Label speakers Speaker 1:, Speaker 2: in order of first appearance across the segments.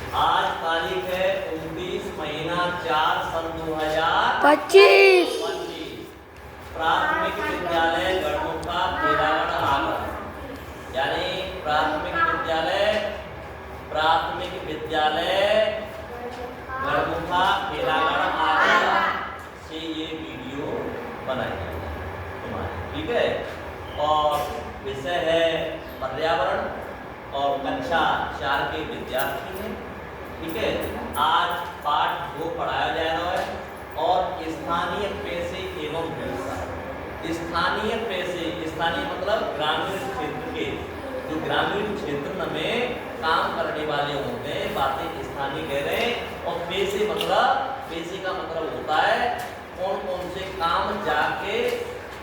Speaker 1: आज तारीख है 29 महीना 4 सन
Speaker 2: 25।
Speaker 1: 2025। प्राथमिक विद्यालय गढ़मुखा भेलागढ़ आगरा, यानी प्राथमिक विद्यालय गढ़मुखा भेलागढ़ आगरा से ये वीडियो बनाई है तुम्हारी, ठीक है। और विषय है पर्यावरण और कक्षा 4 के विद्यार्थी हैं, ठीक है। आज पाठ 2 पढ़ाया जा रहा है और स्थानीय पेशे एवं व्यवसाय। स्थानीय पेशे, स्थानीय मतलब ग्रामीण क्षेत्र के, जो ग्रामीण क्षेत्र में काम करने वाले होते हैं, बातें स्थानीय कह रहे हैं। और पेशे मतलब, पेशे का मतलब होता है कौन कौन से काम जाके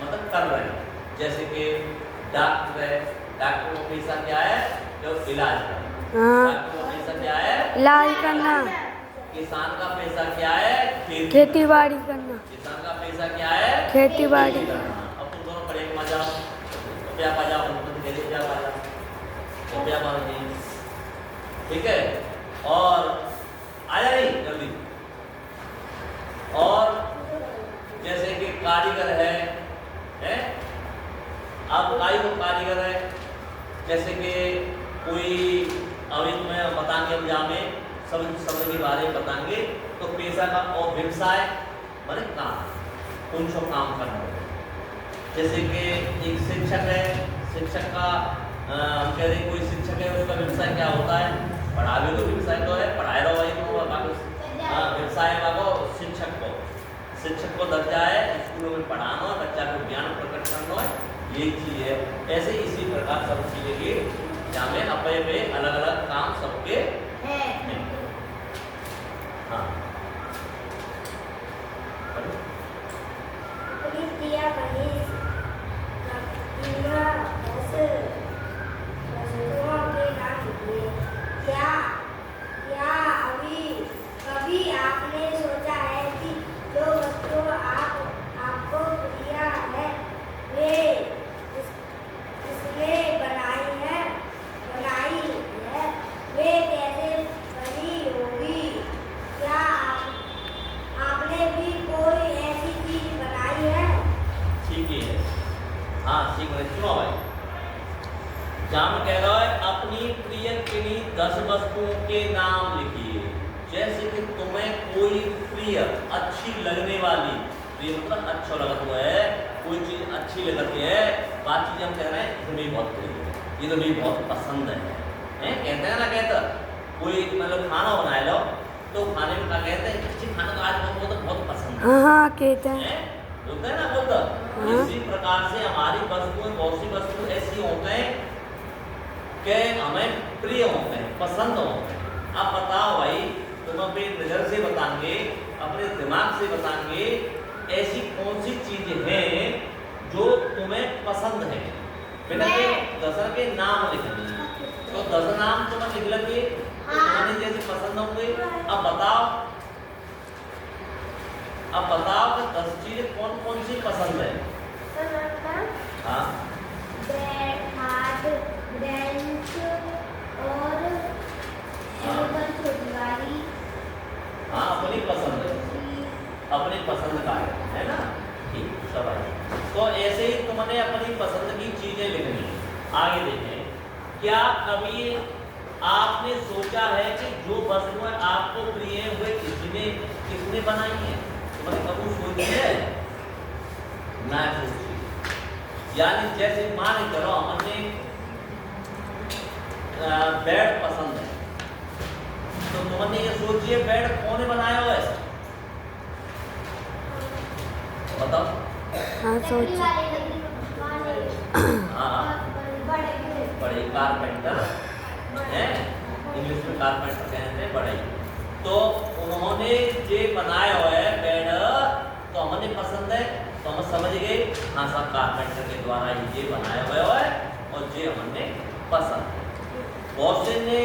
Speaker 1: मतलब कर रहे हैं। जैसे कि डॉक्टर है, डॉक्टर का पेशा क्या है? जो इलाज करना। डॉक्टर का पेशा क्या है?
Speaker 2: इलाज करना।
Speaker 1: किसान का पेशा क्या है?
Speaker 2: खेती बाड़ी करना।
Speaker 1: किसान का पेशा क्या है?
Speaker 2: खेती बाड़ी
Speaker 1: करना। अब तुम दोनों पढ़े मत जाओ, क्या पा जाओ, क्या पा जाओ, क्या पा नहीं, ठीक है। और आया नहीं जल्दी। और जैसे कि कारीगर है, हैं? अब काई को कारीगर है, जैसे कि कोई अभी तुम्हें बताएंगे, हम यहाँ में सब के बारे में बताएंगे। तो पेशा का और व्यवसाय माने काम, कौन सा काम करना है। जैसे कि एक शिक्षक है, शिक्षक का हम कह रहे कोई शिक्षक है, उसका व्यवसाय क्या होता है? पढ़ावे को व्यवसाय तो है, पढ़ाए रहो भाई तो व्यवसाय वालों शिक्षक को दर्जा है स्कूलों में पढ़ाना, बच्चा को ज्ञान प्रकट करना है, ये चीज है। ऐसे इसी प्रकार सब चीजें की जहाँ में अपने पे अलग अलग काम सबके हैं। हाँ
Speaker 3: कभी आपने सोचा है कि जो वस्तु आपको प्रिय है वे इसने बनाई है वे कैसे बनी होगी? क्या आपने भी कोई ऐसी चीज बनाई है?
Speaker 1: ठीक है, हाँ ठीक है। सुनो भाई, जहाँ में कह रहा है अपनी प्रिय किन्हीं 10 वस्तुओं के नाम लिखिए। जैसे कि तुम्हें कोई प्रिय अच्छी लगने वाली, प्रिय मतलब अच्छा लगा हुआ है, कोई चीज अच्छी लगती है, बात चीज हम कह रहे हैं तुम्हें बहुत प्रिय है, ये तो मुझे बहुत पसंद है, कहते हैं ना। कहता कोई मतलब खाना बनाए लो तो खाने में क्या कहते हैं? अच्छी खाना तो आज हमको तो बहुत पसंद है।
Speaker 2: हाँ कहते हैं,
Speaker 1: बोलते हैं ना, बोलता। इसी प्रकार से हमारी वस्तुएं, बहुत सी वस्तुएं ऐसी होते हैं कि हमें प्रिय होते हैं, पसंद होते हैं। अब बताओ भाई, तुम अपनी नजर से बताएंगे, अपने दिमाग से बताएंगे, ऐसी कौन सी चीजें हैं जो तुम्हें पसंद है? बिना के 10 के नाम लिखने, तो 10 नाम तुम्हें लिख लगे, तुम्हें जैसे पसंद होंगे। अब बताओ कि 10 चीजें कौन कौन सी पसंद है? हाँ,
Speaker 3: बेंच और छोटी गाड़ी।
Speaker 1: हाँ अपनी पसंद है, अपनी पसंद का है ना। ठीक, सब है। तो ऐसे ही तुमने अपनी पसंद की चीजें लिखनी। आगे देखें, क्या कभी आपने सोचा है कि जो वस्तुएं आपको प्रिय है वे किसने बनाई है? तुमने कभी सोची है? ना सोची। यानी जैसे मान करो हमने बेड पसंद है, तो तुमने ये सोचिए बेड कौन ने बनाया हुआ है? बताओ।
Speaker 2: हाँ सोच।
Speaker 1: हाँ, बड़े कारपेंटर हैं, इंग्लिश में कारपेंटर कहते हैं, बड़े। तो उन्होंने ये बनाया हुआ है बेड, तो हमें पसंद है, तो हम समझ गए हाँ सब कारपेंटर के द्वारा ये बनाया हुआ है और ये हमने पसंद है। बहुत से ने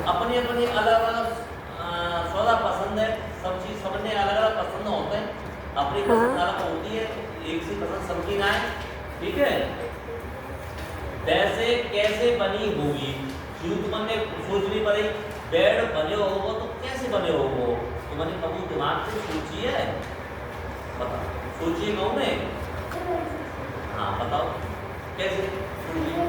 Speaker 1: अपनी अपनी अलग अलग सौदा पसंद है, सब चीज सबने अलग अलग पसंद होते हैं, अपनी पसंद अलग होती है, एक सी पसंद सबकी ना है, ठीक है। वैसे कैसे बनी होगी? क्यों तुमने सोचनी पड़ी बेड बने हो वो तो कैसे बने हो वो? तो मैंने कबू दिमाग से सोची है, बताओ सोचिए कौन है? हाँ बताओ कैसे सोचिए?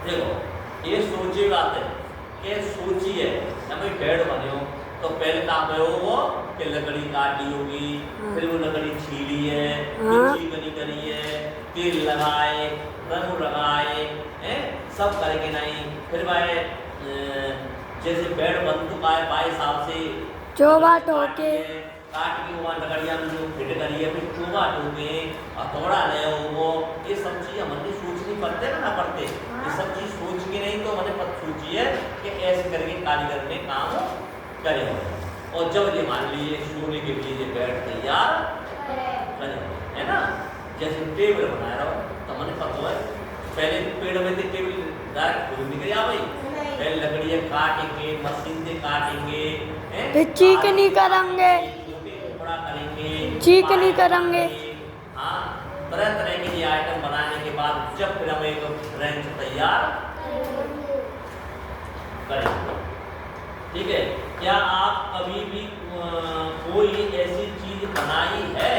Speaker 1: देखो ये सोची बात है कि सोचिए जब भाई बेड बने हो तो पहले काम है वो कि लकड़ी काटी होगी, फिर वो लकड़ी छीली है, फिर चिकनी करी है, तेल लगाए, रंग लगाए, हैं सब करके नहीं, फिर भाई जैसे बेड बन चुका है भाई साहब से
Speaker 2: चोबा टोके
Speaker 1: काट के वहाँ लकड़ियाँ में जो फिट करी है, फिर चोबा टोके हथौड़ा ले वो, ये सब चीज़ हमने सोचनी पड़ते ना पड़ते, ये सब चीज़ सोच के नहीं तो हमने पता सोची है कि ऐसे करके कारीगर ने काम करे हो। और जब ये मान लीजिए सोने के लिए ये बेड तैयार करे है ना, जैसे टेबल बनाया रहो तो हमने पता है पहले पेड़ में से टेबल डायरेक्ट निकल आ भाई, पहले लकड़ियाँ काटेंगे, मशीन से काटेंगे,
Speaker 2: फिर चीकनी करेंगे, चीकनी करेंगे।
Speaker 1: हाँ तरह तरह के ये आइटम बनाने के बाद जब फिर हम एक रेंच तैयार करेंगे। ठीक है, क्या आप कभी भी कोई ऐसी चीज बनाई है?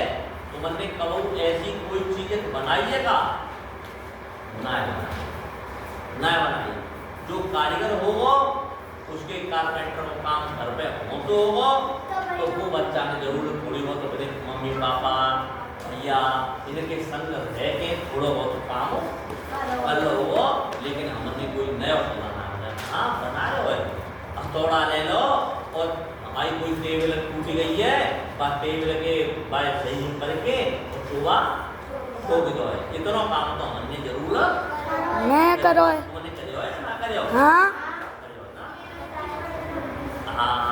Speaker 1: तो मैंने कबू ऐसी कोई चीज बनाई है का? ना बनाई। जो कारीगर होगा उसके कारपेंटर का काम घर पे हो तो होगा तो वो बच्चा ने जरूर थोड़ी बहुत अपने मम्मी पापा भैया इनके संग रह के थोड़ा बहुत काम कर लो वो, लेकिन हमने कोई नया बनाना है। हाँ बना रहे हो, हथौड़ा ले लो और हमारी कोई टेबल टूट गई है बस टेबल के बाय सही करके और सुबह ठोक दो है, इतना काम तो हमने जरूर
Speaker 2: मैं करो है।
Speaker 1: ना करो।
Speaker 2: हाँ
Speaker 1: हाँ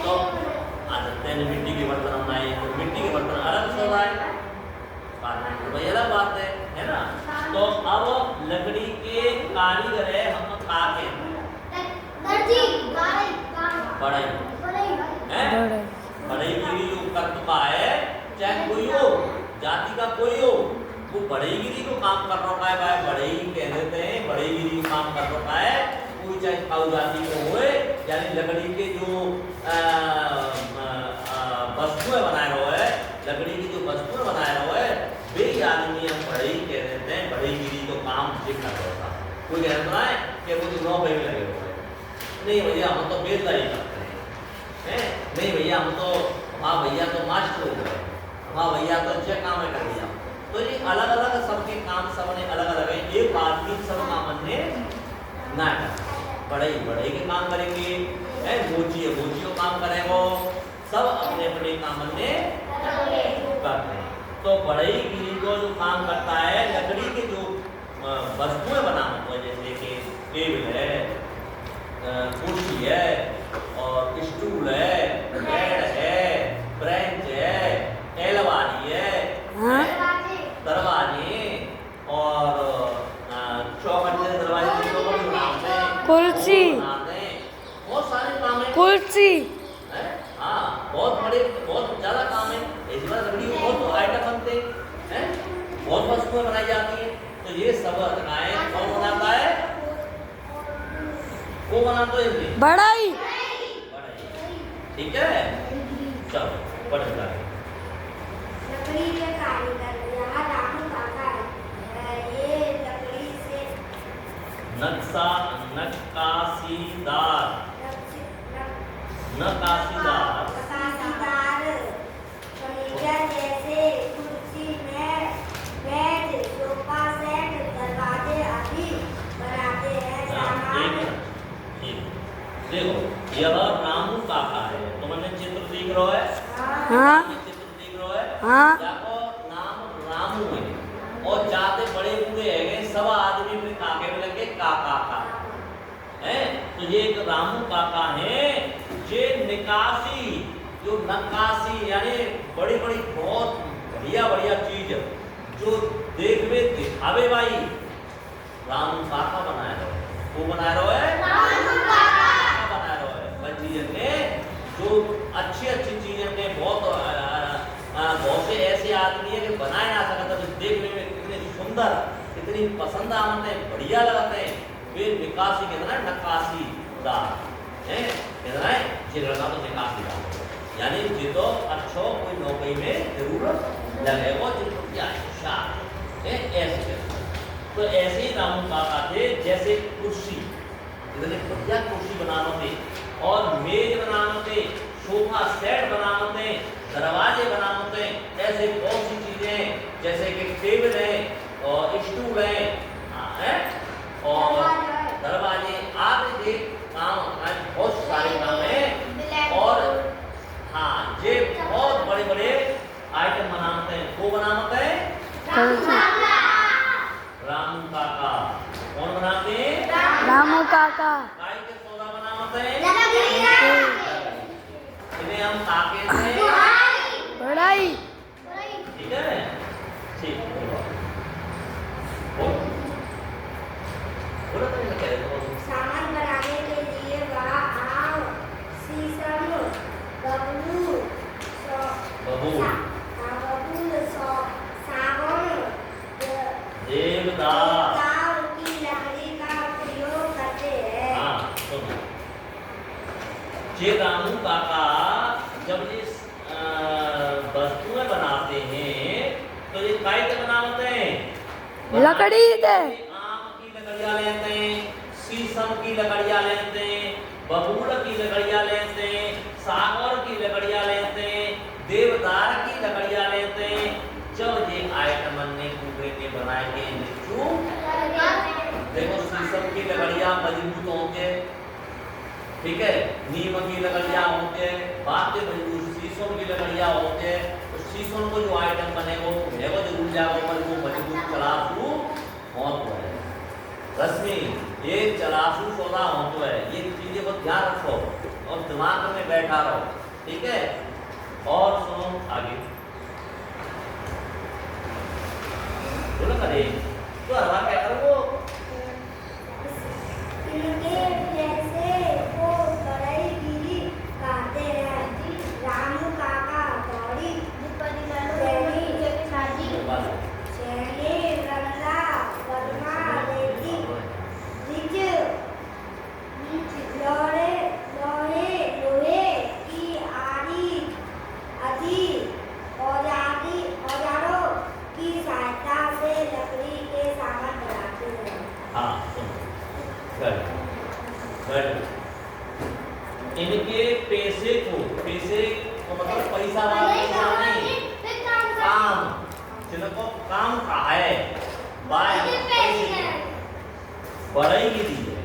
Speaker 1: तो आ सकते हैं मिट्टी के बर्तन बनाए तो मिट्टी के बर्तन अलग से बनाए, तो भाई अलग बात है ना। तो अब लकड़ी के कारीगर है हम काके बढ़ाई है, बढ़ाई गिरी जो कर चुका है चाहे कोई हो जाति का कोई हो वो बढ़ईगिरी को काम कर रहा है, बढ़ई कह देते हैं बढ़ईगिरी काम कर रहा है, कोई चाहे खाऊ जाति को होए यानी लकड़ी के जो वस्तुएं बनाए हुए है, लकड़ी की जो वस्तुएं बनाए हुए है वे आदमी हम बढ़ई कह देते हैं, बढ़ईगिरी को काम से कर रहा है। कोई कह रहा है कि वो 9 महीने लगे हुए हैं, नहीं भैया हम तो बेचदारी करते हैं, नहीं भैया हम तो हाँ भैया तो मास्टर हो गए, हाँ भैया तो अच्छे काम है कर दिया। तो ये अलग अलग सबके काम सबने अलग अलग है, एक आदमी सब काम ने ना बढ़ई के काम करेंगे, मोची को काम करेंगे, सब अपने अपने काम ने करते हैं। तो बढ़ईगिरी को जो काम करता है लकड़ी के जो वस्तुएं बनाना हुआ जैसे कि टेबल है, कुर्सी है और स्टूल है, बेड है, ब्रेंच है, अलमारी है, दरवाजे और चौखट जैसे दरवाजे
Speaker 2: कुर्सी
Speaker 1: बहुत सारे काम है,
Speaker 2: कुर्सी
Speaker 1: हाँ बहुत बड़े बहुत ज्यादा काम है, इस बार लकड़ी में बहुत आइटम बनते हैं, बहुत वस्तुएं बनाई जाती है। तो ये सब रचनाएं कौन बनाता है? वो बनाता है
Speaker 2: बढ़ई।
Speaker 1: ठीक है चलो पढ़ जाए।
Speaker 3: लकड़ी के कारीगर यहाँ रामू काका है, ये लकड़ी से
Speaker 1: नक्काशीदार
Speaker 3: फर्नीचर जैसे कुर्सी में बेड सोफा सेट दरवाजे आदि बनाते हैं। सामान
Speaker 1: देखो यह रामू काका है, तो मैंने चित्र दिख रहा है,
Speaker 2: हाँ
Speaker 1: चित्र दिख रहा है,
Speaker 2: हाँ
Speaker 1: जाको नाम रामू है और जाते बड़े बूढ़े है सब आदमी फिर काके में लगे काका का है। तो ये एक रामू काका है जे निकासी जो नक्काशी यानी बड़ी बड़ी बहुत बढ़िया चीज जो देखवे दिखावे भाई रामू काका बनाया रहो, वो बनाया रहो है बनाया रहो है चीज ने जो अच्छी चीजें ने बहुत आदमी है कि बनाए ना सकता तो देखने में कितने सुंदर, कितनी पसंद आते हैं, बढ़िया लगते हैं। फिर निकासी कितना है, नक्कासी दार है कितना है, जे लड़का तो निकासी दार, यानी जे तो अच्छो कोई नौकरी में जरूरत लगेगा, जिनको क्या है ऐसे। तो ऐसे ही रामू काका थे, जैसे कुर्सी, इतने बढ़िया कुर्सी बनाना थे, और मेज बनाना थे, सोफा सेट बनाना थे, दरवाजे बनाना थे, ऐसे बहुत सी चीजें जैसे कि टेबल है और स्टूल है और दरवाजे आदि काम, बहुत सारे काम है। और हाँ, ये बहुत बड़े बड़े आइटम बनाते हैं। वो बनाते हैं रामू काका। कौन बनाते हैं?
Speaker 2: रामू काका।
Speaker 1: काय के सौदा बनाते हैं, इन्हें हम ताके से
Speaker 2: बढ़ाई।
Speaker 1: ठीक है, ठीक बोलो तो मैं कह रहा हूँ।
Speaker 3: सामान बनाने के लिए वह आम, शीशम, बबूल, सागौन, देवदार की लकड़ी का प्रयोग करते हैं।
Speaker 1: हाँ, सुनो। जे रामू काका जब इस वस्तुएं बनाते हैं तो ये काय से बनाते हैं?
Speaker 2: लकड़ी से।
Speaker 1: आम की लकड़ियां लेते हैं, शीशम की लकड़ियां लेते हैं, बबूल की लकड़ियां लेते हैं, सागौन की लकड़ियां लेते हैं, देवदार की लकड़ियां लेते हैं। जब ये आइटम ने कूबे के बनाए के निचू, देखो शीशम की लकड़ियां मजबूत होंगे, ठीक है, नीम की लकड़ियां होंगे, बात के मजबूत शीशम की लकड़ियां होंगे। तो शीशम को जो आइटम बने वो जरूर जाओ पर वो मजबूत चलासू होतो है। रश्मि ये चलासू सौदा होतो है, ये चीजें को ध्यान रखो और दिमाग में बैठा रहो, ठीक है। और सुनो आगे बोलो करे तो हवा क्या करो
Speaker 3: इनके जैसे वो बड़ईगिरी कहते हैं। रामू काका गौरी शैली रंगा वर्मा रेती लोहे की आरी आदि औजारों की सहायता से लकड़ी के सामान बनाते हैं।
Speaker 1: हाँ सुनो इनके पैसे को मतलब पैसा वाला नहीं, काम जिनको काम का है बाय पैसे बढ़ाई की दी है,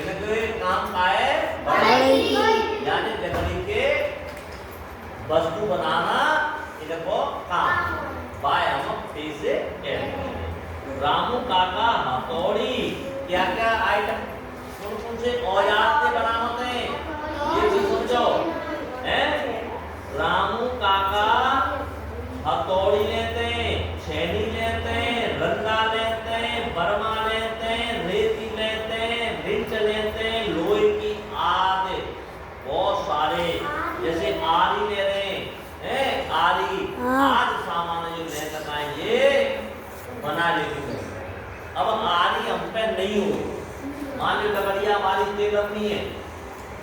Speaker 1: इनके काम का है बढ़ाई, यानी लकड़ी के वस्तु बनाना इनको काम बाय हम पैसे कहते हैं। रामू काका हथौड़ी क्या क्या आइटम कौन से औजार से बनाते हैं ये चीज समझो हैं। रामू काका हथौड़ी लेते हैं, छेनी लेते हैं, रंगा लेते हैं, बर्मा लेते हैं, रेती लेते हैं, रिंच लेते हैं, लोहे की आदि बहुत सारे जैसे आरी ले रहे हैं आरी आदि सामान जो ले सकता है ये बना लेते हैं। अब आरी हम पे नहीं हो, मान लो लकड़ियाँ हमारी तेल अपनी है,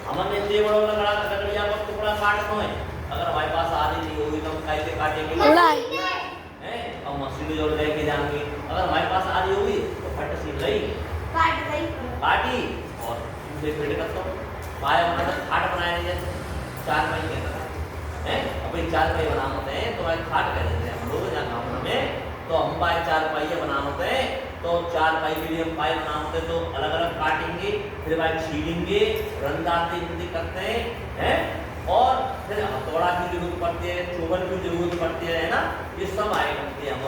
Speaker 1: हमने इतने बड़ा लकड़ियाँ को टुकड़ा काटना है, अगर हमारे पास आरी नहीं होगी तो हम कैसे काटेंगे हैं? हम मशीन जोड़ लेके जाएंगे। अगर हमारे पास आरी होगी तो फट सील रही काटी और उसे फिट करता हूँ पाए मतलब खाट बनाए जैसे चार पाई कहता है अपनी चार पाई बनाते हैं तो भाई खाट कह देते हैं हम लोग जहाँ गाँव में। तो हम पाए चार पाइये बनाते हैं तो चार पाई के लिए हम पाई बनाते तो अलग अलग काटेंगे, फिर भाई छीलेंगे, रंगाते करते हैं और फिर हथौड़ा की जरूरत पड़ती है, चोबल की जरूरत पड़ती है ना। ये सब आइटम के हम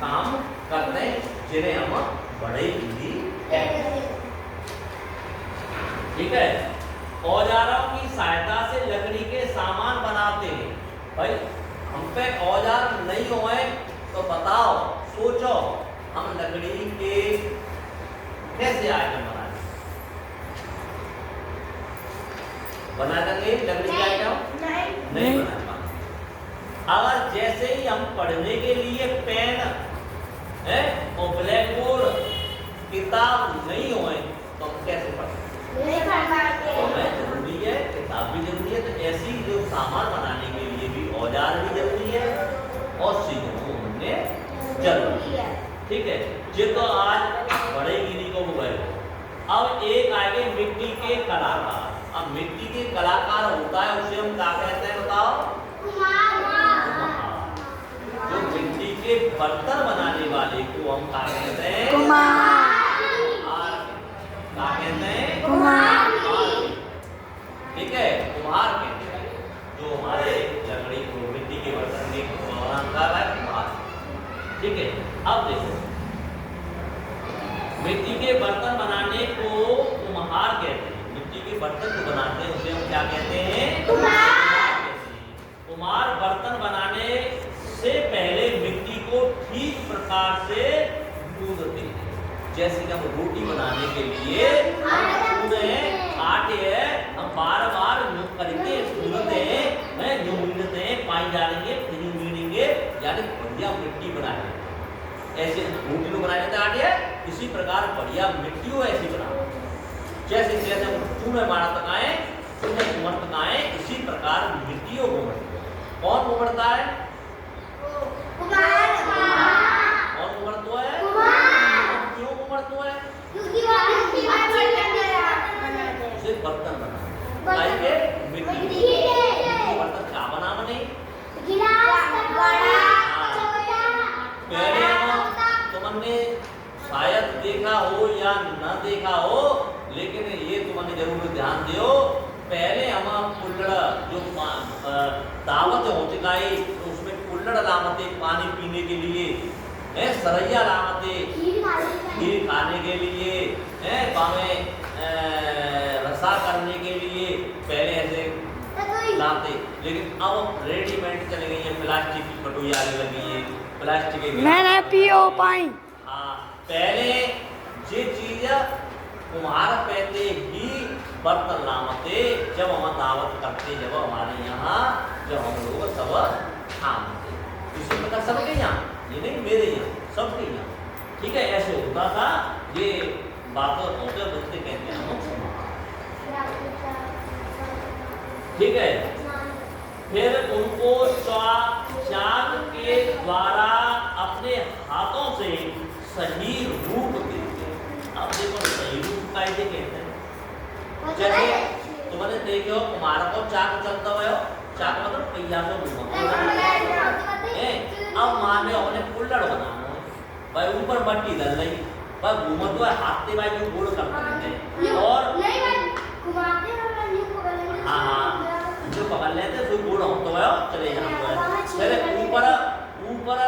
Speaker 1: काम करते हैं जिन्हें हम बड़े हिंदी कहते हैं, ठीक है। औजारों की सहायता से लकड़ी के सामान बनाते हैं। भाई हम पे औजार नहीं होए तो बताओ, सोचो हम लकड़ी के कैसे आइटम बना देंगे? लकड़ी के आइटम नहीं बना पाएंगे। अगर जैसे ही हम पढ़ने के लिए पेन है और ब्लैक बोर्ड किताब नहीं होए तो हम कैसे पढ़ें?
Speaker 3: नहीं पढ़ पाते।
Speaker 1: हमें जरूरी है, किताब भी जरूरी है, तो ऐसी जो सामान बनाने के लिए भी औजार भी जरूरी है और सीखना हमने जरूरी है। ठीक है, ये तो आज बड़े गिरी को हुए। अब एक आगे मिट्टी के कलाकार। अब मिट्टी के कलाकार होता है उसे हम क्या कहते हैं बताओ? जो मिट्टी के बर्तन बनाने वाले को हम क्या कहते हैं?
Speaker 2: कुम्हार।
Speaker 1: क्या कहते हैं?
Speaker 2: कुम्हार।
Speaker 1: ठीक है, कुम्हार कहते हैं जो हमारे लकड़ी को मिट्टी के बर्तन के बनाता है कुम्हार। ठीक है, अब देखो मिट्टी के बर्तन बनाने को कुम्हार कहते हैं। मिट्टी के बर्तन को बनाते हैं उसे हम क्या कहते हैं? कुम्हार। कुम्हार बर्तन बनाने से पहले मिट्टी को ठीक प्रकार से गूंथते हैं। जैसे कि हम रोटी बनाने के लिए गूंथते हैं, आटे है, हम बार बार करके गूंथते हैं, जो गूंथते हैं पानी डालेंगे फिर गूंथेंगे, यानी बढ़िया मिट्टी बनाएंगे। ऐसे रोटी को बनाए जाते आटे है, इसी प्रकार बढ़िया मिट्टी हो ऐसी बना। जैसे जैसे हम चूने मारा तकाए, चूने कुमर तकाए, इसी प्रकार मिट्टियों को बढ़ती है। कौन उमड़ता है?
Speaker 3: कुम्हार।
Speaker 1: कौन उमड़ता है? क्यों उमड़ता है? उसे बर्तन बना। आइए मिट्टी के बर्तन क्या बना बने? पहले तुमने शायद देखा हो या न देखा हो, लेकिन ये तुमने जरूर ध्यान दियो। पहले हम कुल्हड़ जो दावत हो चुकाई तो उसमें कुल्हड़ लामते पानी पीने के लिए है, सरैया लामते खीर खाने के लिए है, पावे रसा करने के लिए पहले ऐसे लाते। लेकिन अब रेडीमेड चले गई है, प्लास्टिक की कटोरी आने लगी है, प्लास्टिक के
Speaker 2: मैंने पियो पाई।
Speaker 1: हाँ, पहले ये चीज कुम्हार पहले ही बर्तन लामते जब हम दावत करते, जब हमारे यहाँ जब हम लोग सब खाते, इसी प्रकार सबके यहाँ, ये नहीं मेरे यहाँ, सबके यहाँ। ठीक है, ऐसे होता था। ये बातें होते बोलते कहते हैं हम। ठीक है, फिर उनको चाक के द्वारा अपने हाथों से सही रूप देते। अब देखो सही रूप कैसे कहते हैं? जैसे तुमने देखो कुम्हार को चाक चलता हुआ, चाक मतलब पहिया को घुमाता। अब मान लो हमने कुल्हड़ बनाना है, भाई ऊपर मट्टी डल रही, पर घूमत हुआ हाथ से भाई गोल करते हैं और हाँ जो पकड़ लेते तो गोल होता है चले जाते हैं। पहले ऊपर ऊपर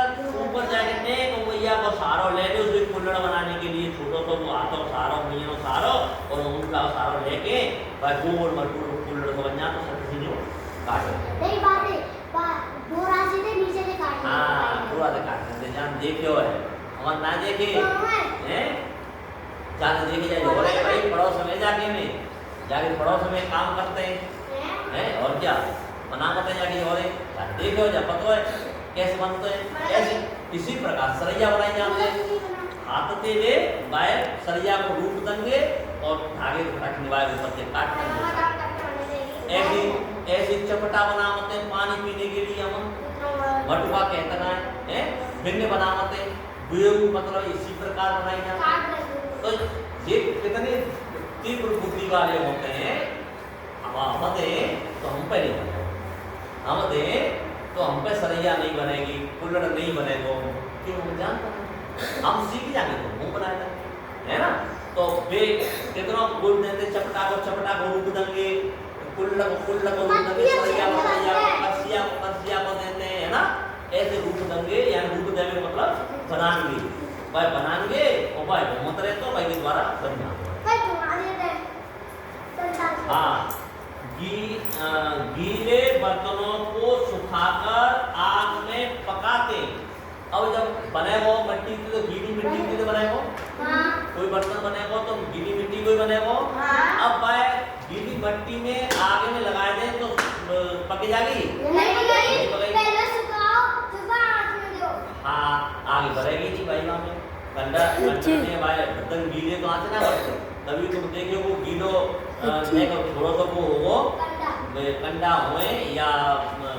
Speaker 1: ऊपर जाके नेक मैया को सारो ले लो, उसमें कुल्हड़ बनाने के लिए छोटो तो वो हाथों सारो मैया सारो और उनका सारो लेके भाई गोल मटूर कुल्हड़ को बन जाता सब चीज़ काटो।
Speaker 3: नहीं बात है, दो रास्ते से नीचे से काटना।
Speaker 1: हाँ, पूरा से काटते जान देखियो है, हमार ना देखे हैं, जाने देखे जाए हो रहे भाई पड़ोस में जाके पड़ोस में काम करते हैं और क्या बना करते जाके हो रहे देखो जा पता है कैसे बनते हैं। ऐसे इसी प्रकार सरैया बनाई जाते हैं, हाथ से ले बाहर सरैया को रूप देंगे और धागे को रखने वाले ऊपर से काट देंगे। ऐसे चपटा बनाते हैं पानी पीने के लिए, हम मटुआ कहते हैं, भिन्न बनाते हैं, मतलब इसी प्रकार बनाई जाती है। तो ये कितने तीव्र बुद्धि वाले होते हैं। हम दें तो हम पे नहीं बनेगा, हम दें तो हम पे सरैया नहीं बनेगी, कुल्हड़ नहीं बनेगा, क्यों हम जानते हैं, हम सीख जाएंगे तो मुँह बनाएगा, है ना। तो वे कितना बोल देते चपटा को रूप देंगे, कुल्हड़ को रूप देंगे, सरैया को कसिया को देते हैं, है ना। ऐसे रूप देंगे, यानी रूप देंगे मतलब बनाएंगे, भाई बनाएंगे और भाई मत रहे तो भाई के द्वारा बन जाएंगे। हाँ, गीले बर्तनों को सुखाकर आग में पकाते। अब जब बनेगा मिट्टी की तो गीली मिट्टी की तो बनेगा, कोई बर्तन बनेगा तो गीली मिट्टी को ही बनेगा। अब भाई गीली मिट्टी में आग में लगा दें तो पक जाएगी, नहीं पकेगी। आगे बढ़ेगी नहीं भाई वहाँ में कंडा में भाई बर्तन गीले तो आते ना बर्तन तभी तुम देखियो वो गीलो नहीं तो थोड़ा सा वो होगो
Speaker 3: कंडा
Speaker 1: कंडा हुए या